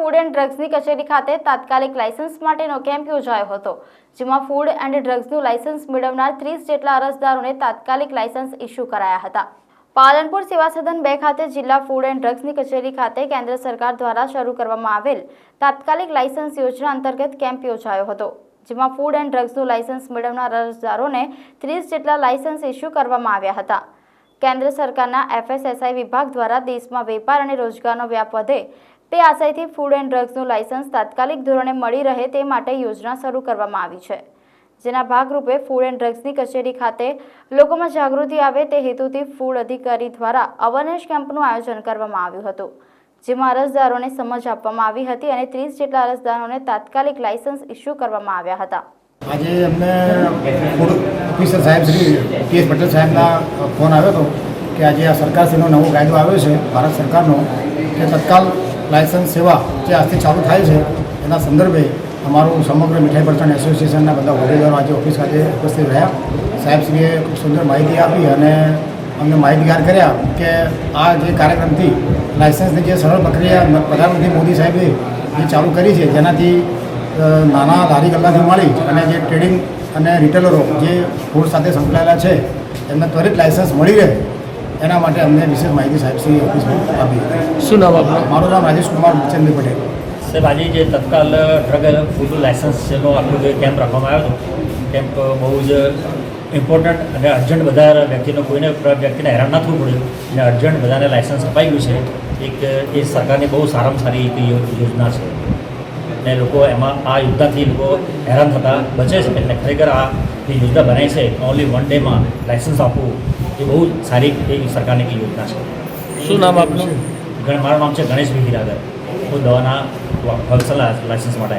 Food and ડ્રગ્સની કચેરી ખાતે તાત્કાલિક લાયસન્સ માટેનો કેમ્પ યોજાયો હતો, જેમાં ફૂડ એન્ડ ડ્રગ્સનું લાયસન્સ મેળવનાર 30 જેટલા અરજદારોને તાત્કાલિક લાયસન્સ ઇસ્યુ કરાયા હતા। પાલનપુર સેવા સદન 2 ખાતે જિલ્લા ફૂડ એન્ડ ડ્રગ્સની કચેરી ખાતે કેન્દ્ર સરકાર દ્વારા શરૂ કરવામાં આવેલ તાત્કાલિક લાયસન્સ યોજના અંતર્ગત કેમ્પ યોજાયો હતો, જેમાં ફૂડ એન્ડ ડ્રગ્સનું લાયસન્સ મેળવનાર અરજદારોને 30 જેટલા લાયસન્સ ઇસ્યુ કરવામાં આવ્યા હતા। કેન્દ્ર સરકારના FSSAI વિભાગ દ્વારા દેશમાં વેપાર અને રોજગારનો વ્યાપ વધે તે આશયથી ફૂડ એન્ડ ડ્રગ્સનું લાયસન્સ તાત્કાલિક ધોરણે મળી રહે તે માટે યોજના શરૂ કરવામાં આવી છે, જેના ભાગરૂપે ફૂડ એન્ડ ડ્રગ્સની કચેરી ખાતે લોકોમાં જાગૃતિ આવે તે હેતુથી ફૂડ અધિકારી દ્વારા અવેરનેસ કેમ્પનું આયોજન કરવામાં આવ્યું હતું, જેમાં અરજદારોને સમજ આપવામાં આવી હતી અને 30 જેટલા અરજદારોને તાત્કાલિક લાયસન્સ ઇસ્યુ કરવામાં આવ્યા હતા। આજે અમને ફૂડ ઓફિસર સાહેબ શ્રી PS પટેલ સાહેબના ફોન આવ્યો હતો કે આજે આ સરકારશ્રીનો નવો કાયદો આવ્યો છે ભારત સરકારનો કે તત્કાલ લાયસન્સ સેવા જે આજથી ચાલુ થાય છે એના સંદર્ભે અમારું સમગ્ર મીઠાઈ બર્તન એસોસિએશનના બધા હોદ્દેદારો આજે ઓફિસ ખાતે ઉપસ્થિત રહ્યા। સાહેબશ્રીએ ખૂબ સુંદર માહિતી આપી અને અમને માહિતગાર કર્યા કે આ જે કાર્યક્રમથી લાયસન્સની જે સરળ પ્રક્રિયા પ્રધાનમંત્રી મોદી સાહેબે જે ચાલુ કરી છે, જેનાથી નાના લારી ગલ્લાથી મળી અને જે ટ્રેડિંગ અને રિટેલરો જે ફૂડ સાથે સંકળાયેલા છે એમને ત્વરિત લાયસન્સ મળી રહે એના માટે અમને વિશેષ માહિતી સાહેબશ્રી ઓફિસમાં આપી। શું નામ આપનું? મારું નામ રાજેશ કુમાર ચંદ્ર પટેલ। સાહેબ, આજે જે તત્કાલ ડ્રગ ફૂડ લાયસન્સનો આપણો જે કેમ્પ રાખવામાં આવ્યો હતો, કેમ્પ બહુ જ ઇમ્પોર્ટન્ટ અને અર્જન્ટ બધા કોઈને વ્યક્તિને હેરાન ના થવું પડ્યું અને અર્જન્ટ બધાને લાયસન્સ અપાઈ ગયું છે। એક એ સરકારની બહુ સારામાં સારી એક યોજના છે અને લોકો એમાં આ યોજનાથી લોકો હેરાન થતા બચે છે, એટલે ખરેખર આ જે યોજના બનાવી છે ઓનલી 1 ડેમાં લાયસન્સ આપવું એ બહુ સારી એ સરકારની એક યોજના છે। શું નામ આપનું? મારું નામ છે ગણેશ વિહિરાગર। હું દવાના હોલસેલ લાયસન્સ માટે આવ્યો।